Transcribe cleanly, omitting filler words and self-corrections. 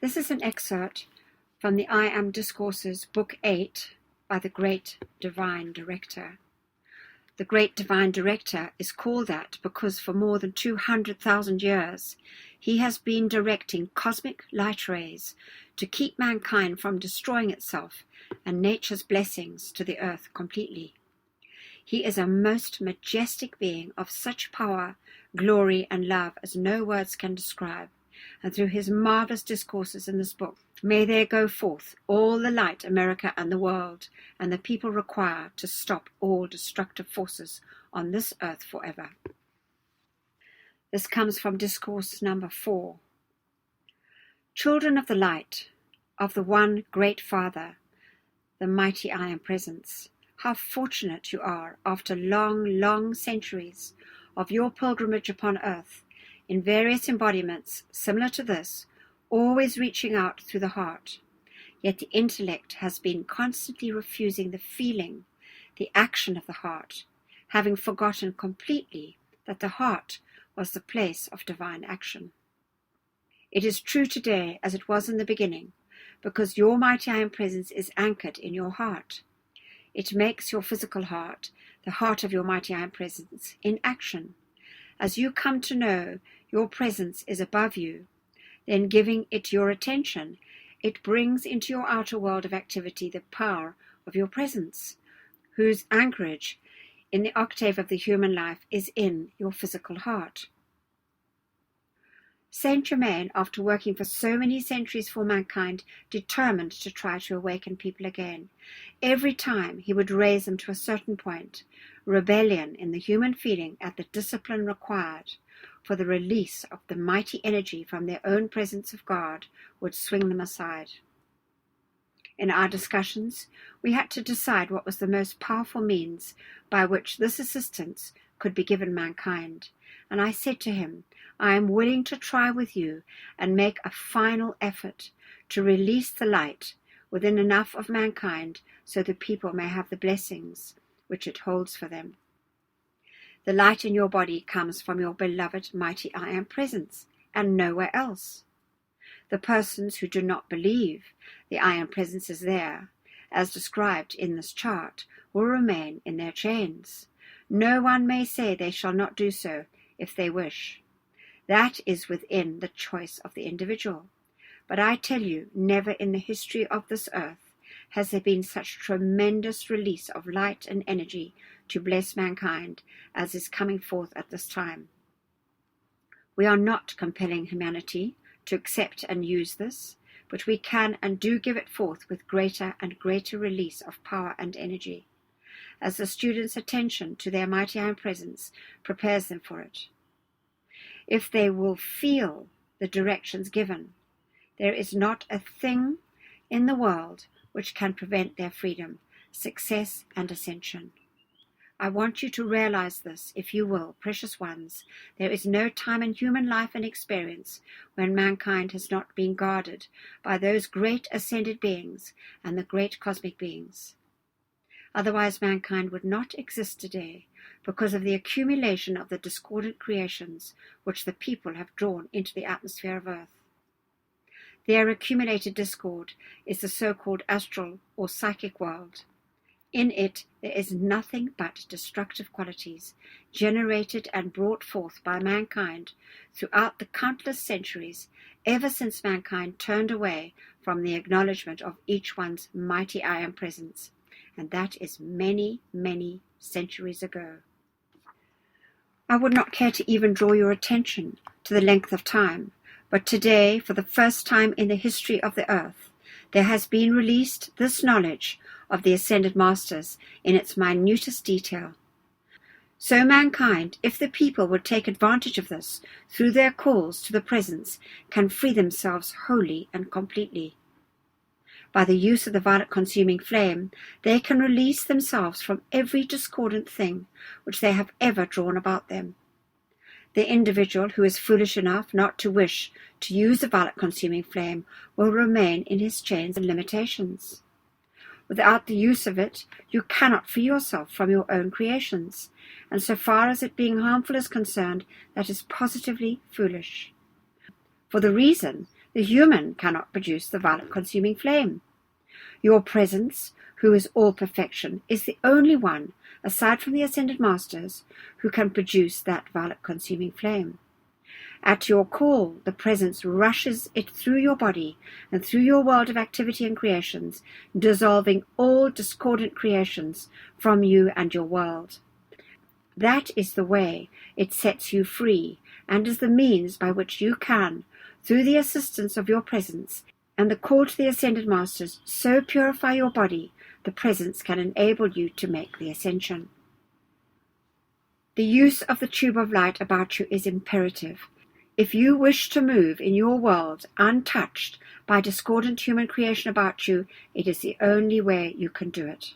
This is an excerpt from the I Am Discourses, Book 8, by the Great Divine Director. The Great Divine Director is called that because for more than 200,000 years he has been directing cosmic light rays to keep mankind from destroying itself and nature's blessings to the earth completely. He is a most majestic being of such power, glory, and love as no words can describe, and through his marvelous discourses in this book, may there go forth all the light America and the world and the people require to stop all destructive forces on this earth forever. This comes from Discourse number 4. Children of the light, of the one great Father, the mighty I Am Presence, how fortunate you are after long, long centuries of your pilgrimage upon earth, in various embodiments similar to this, always reaching out through the heart. Yet the intellect has been constantly refusing the feeling, the action of the heart, having forgotten completely that the heart was the place of divine action. It is true today as it was in the beginning, because your mighty I Am Presence is anchored in your heart. It makes your physical heart, the heart of your mighty I Am Presence, in action. As you come to know your presence is above you, then giving it your attention, it brings into your outer world of activity the power of your presence, whose anchorage in the octave of the human life is in your physical heart. Saint Germain, after working for so many centuries for mankind, determined to try to awaken people again. Every time he would raise them to a certain point, rebellion in the human feeling at the discipline required for the release of the mighty energy from their own presence of God would swing them aside. In our discussions, we had to decide what was the most powerful means by which this assistance could be given mankind, and I said to him, I am willing to try with you and make a final effort to release the light within enough of mankind so the people may have the blessings which it holds for them. The light in your body comes from your beloved mighty I Am Presence and nowhere else. The persons who do not believe the I Am Presence is there, as described in this chart, will remain in their chains. No one may say they shall not do so if they wish. That is within the choice of the individual. But I tell you, never in the history of this earth has there been such tremendous release of light and energy to bless mankind as is coming forth at this time. We are not compelling humanity to accept and use this, but we can and do give it forth with greater and greater release of power and energy, as the students' attention to their mighty I Am Presence prepares them for it. If they will feel the directions given, there is not a thing in the world which can prevent their freedom, success, and ascension. I want you to realize this, if you will, precious ones. There is no time in human life and experience when mankind has not been guarded by those great ascended beings and the great cosmic beings. Otherwise mankind would not exist today because of the accumulation of the discordant creations which the people have drawn into the atmosphere of earth. Their accumulated discord is the so-called astral or psychic world. In it there is nothing but destructive qualities generated and brought forth by mankind throughout the countless centuries ever since mankind turned away from the acknowledgement of each one's mighty I Am Presence, and that is many, many centuries ago. I would not care to even draw your attention to the length of time, but today, for the first time in the history of the earth, there has been released this knowledge of the Ascended Masters in its minutest detail. So mankind, if the people would take advantage of this through their calls to the presence, can free themselves wholly and completely. By the use of the violet-consuming flame, they can release themselves from every discordant thing which they have ever drawn about them. The individual who is foolish enough not to wish to use the violet-consuming flame will remain in his chains and limitations. Without the use of it, you cannot free yourself from your own creations, and so far as it being harmful is concerned, that is positively foolish. For the reason The human cannot produce the violet-consuming flame. Your presence, who is all perfection, is the only one, aside from the Ascended Masters, who can produce that violet-consuming flame. At your call, the presence rushes it through your body and through your world of activity and creations, dissolving all discordant creations from you and your world. That is the way it sets you free, and is the means by which you can, through the assistance of your presence and the call to the Ascended Masters, so purify your body, the presence can enable you to make the ascension. The use of the tube of light about you is imperative. If you wish to move in your world untouched by discordant human creation about you, it is the only way you can do it.